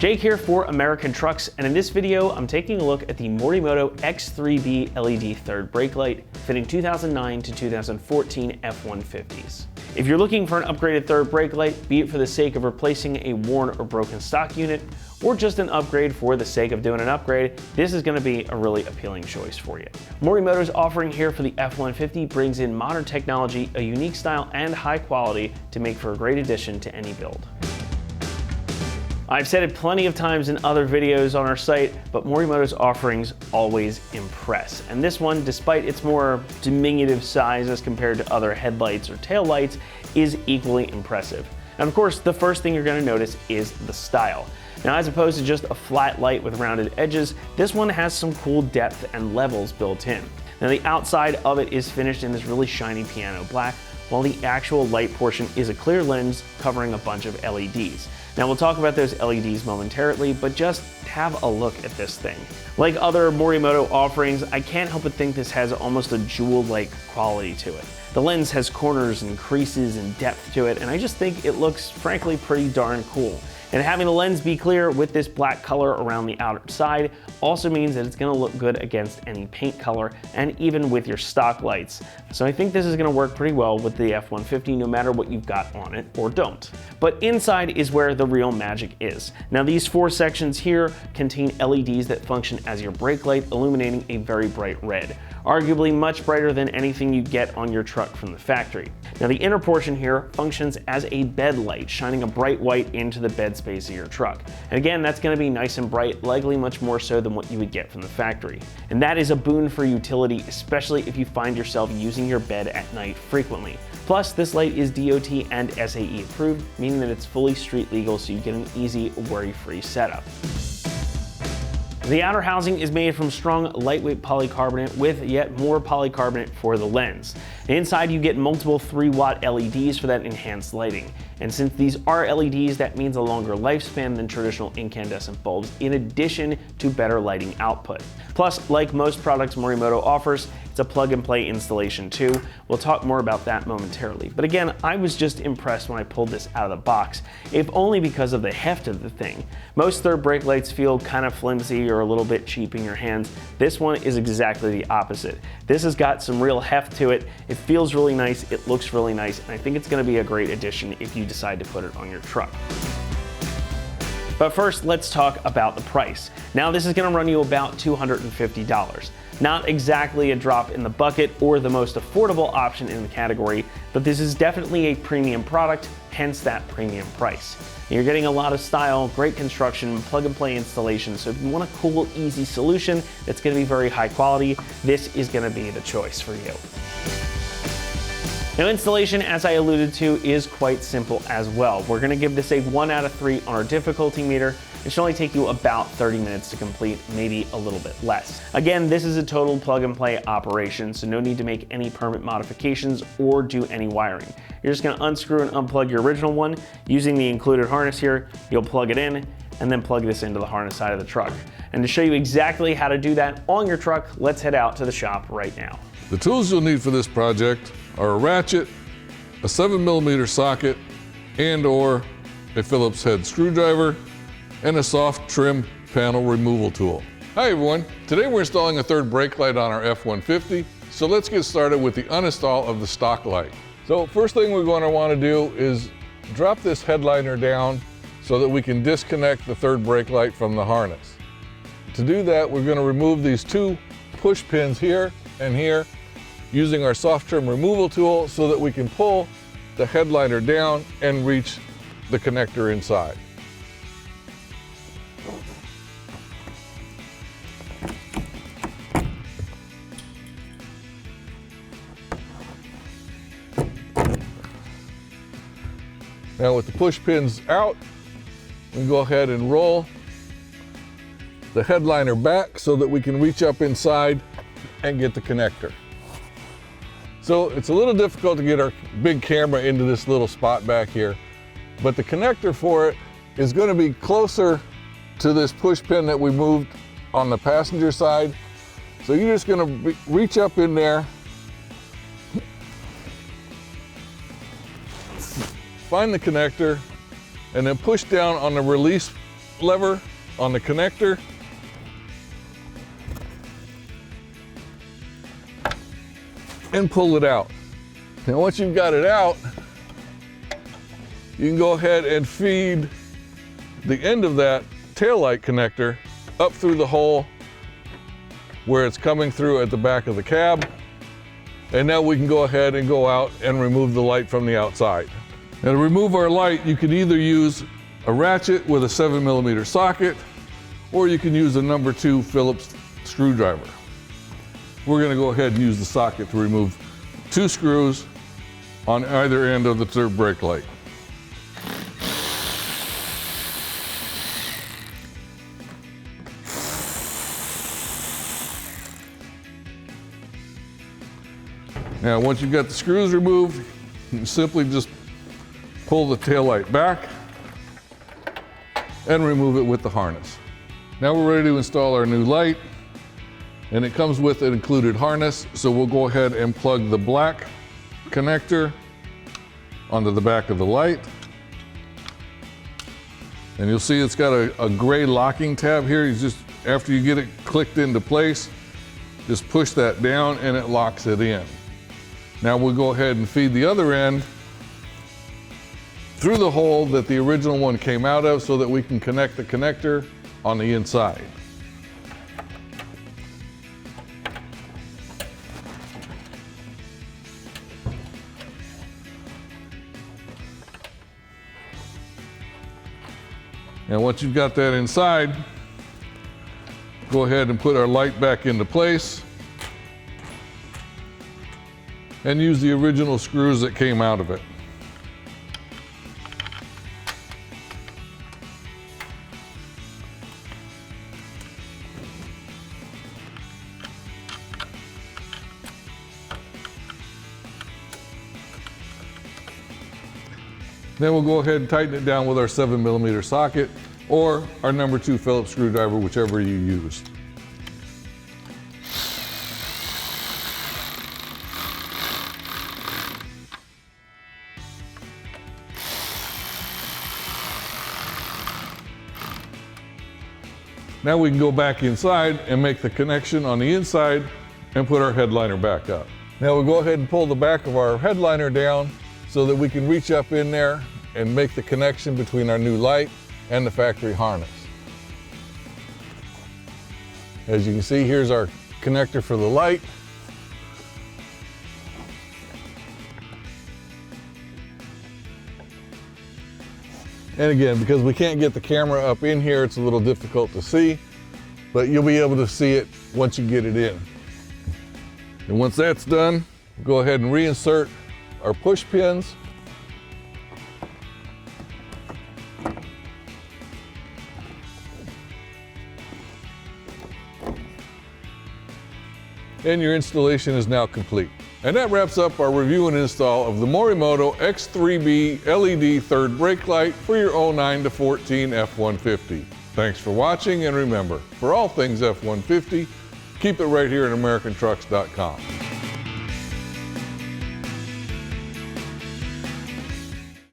Jake here for American Trucks, and in this video, I'm taking a look at the Morimoto X3B LED third brake light fitting 2009 to 2014 F-150s. If you're looking for an upgraded third brake light, be it for the sake of replacing a worn or broken stock unit, or just an upgrade for the sake of doing an upgrade, this is going to be a really appealing choice for you. Morimoto's offering here for the F-150 brings in modern technology, a unique style, and high quality to make for a great addition to any build. I've said it plenty of times in other videos on our site, but Morimoto's offerings always impress. And this one, despite its more diminutive size as compared to other headlights or taillights, is equally impressive. And of course, the first thing you're going to notice is the style. Now, as opposed to just a flat light with rounded edges, this one has some cool depth and levels built in. Now, the outside of it is finished in this really shiny piano black, while the actual light portion is a clear lens covering a bunch of LEDs. Now, we'll talk about those LEDs momentarily, but just have a look at this thing. Like other Morimoto offerings, I can't help but think this has almost a jewel-like quality to it. The lens has corners and creases and depth to it, and I just think it looks, frankly, pretty darn cool. And having the lens be clear with this black color around the outside also means that it's going to look good against any paint color and even with your stock lights. So I think this is going to work pretty well with the F-150 no matter what you've got on it or don't. But inside is where the real magic is. Now, these four sections here contain LEDs that function as your brake light, illuminating a very bright red, arguably much brighter than anything you get on your truck from the factory. Now, the inner portion here functions as a bed light, shining a bright white into the bed space of your truck. And again, that's going to be nice and bright, likely much more so than what you would get from the factory. And that is a boon for utility, especially if you find yourself using your bed at night frequently. Plus, this light is DOT and SAE approved, meaning that it's fully street legal, so you get an easy, worry-free setup. The outer housing is made from strong, lightweight polycarbonate with yet more polycarbonate for the lens. Inside, you get multiple 3-watt LEDs for that enhanced lighting. And since these are LEDs, that means a longer lifespan than traditional incandescent bulbs, in addition to better lighting output. Plus, like most products Morimoto offers, it's a plug-and-play installation too. We'll talk more about that momentarily. But again, I was just impressed when I pulled this out of the box, if only because of the heft of the thing. Most third brake lights feel kind of flimsy or a little bit cheap in your hands. This one is exactly the opposite. This has got some real heft to it. It feels really nice, it looks really nice, and I think it's going to be a great addition if you decide to put it on your truck. But first, let's talk about the price. Now, this is going to run you about $250. Not exactly a drop in the bucket or the most affordable option in the category, but this is definitely a premium product, hence that premium price. You're getting a lot of style, great construction, plug-and-play installation, so if you want a cool, easy solution that's going to be very high quality, this is going to be the choice for you. Now, installation, as I alluded to, is quite simple as well. We're going to give this a 1 out of 3 on our difficulty meter. It should only take you about 30 minutes to complete, maybe a little bit less. Again, this is a total plug-and-play operation, so no need to make any permit modifications or do any wiring. You're just going to unscrew and unplug your original one. Using the included harness here, you'll plug it in and then plug this into the harness side of the truck. And to show you exactly how to do that on your truck, let's head out to the shop right now. The tools you'll need for this project are a ratchet, a 7mm socket, and/or a Phillips head screwdriver, and a soft trim panel removal tool. Hi everyone, today we're installing a third brake light on our F-150, so let's get started with the uninstall of the stock light. So first thing we're going to want to do is drop this headliner down so that we can disconnect the third brake light from the harness. To do that, we're going to remove these 2 push pins here and here using our soft trim removal tool so that we can pull the headliner down and reach the connector inside. Now with the push pins out, we go ahead and roll the headliner back so that we can reach up inside and get the connector. So it's a little difficult to get our big camera into this little spot back here, but the connector for it is going to be closer to this push pin that we moved on the passenger side. So you're just going to reach up in there, find the connector, and then push down on the release lever on the connector. And pull it out. Now once you've got it out, you can go ahead and feed the end of that taillight connector up through the hole where it's coming through at the back of the cab. And now we can go ahead and go out and remove the light from the outside. Now to remove our light, you can either use a ratchet with a 7mm socket, or you can use a number 2 Phillips screwdriver. We're going to go ahead and use the socket to remove 2 screws on either end of the third brake light. Now, once you've got the screws removed, you can simply just pull the taillight back and remove it with the harness. Now we're ready to install our new light, and it comes with an included harness, so we'll go ahead and plug the black connector onto the back of the light. And you'll see it's got a gray locking tab here. You just, after you get it clicked into place, just push that down and it locks it in. Now we'll go ahead and feed the other end through the hole that the original one came out of so that we can connect the connector on the inside. And once you've got that inside, go ahead and put our light back into place and use the original screws that came out of it. Then we'll go ahead and tighten it down with our 7mm socket or our number 2 Phillips screwdriver, whichever you use. Now we can go back inside and make the connection on the inside and put our headliner back up. Now we'll go ahead and pull the back of our headliner down so that we can reach up in there and make the connection between our new light and the factory harness. As you can see, here's our connector for the light. And again, because we can't get the camera up in here, it's a little difficult to see, but you'll be able to see it once you get it in. And once that's done, go ahead and reinsert our push pins. And your installation is now complete. And that wraps up our review and install of the Morimoto X3B LED third brake light for your 09 to 14 F-150. Thanks for watching, and remember, for all things F-150, keep it right here at AmericanTrucks.com.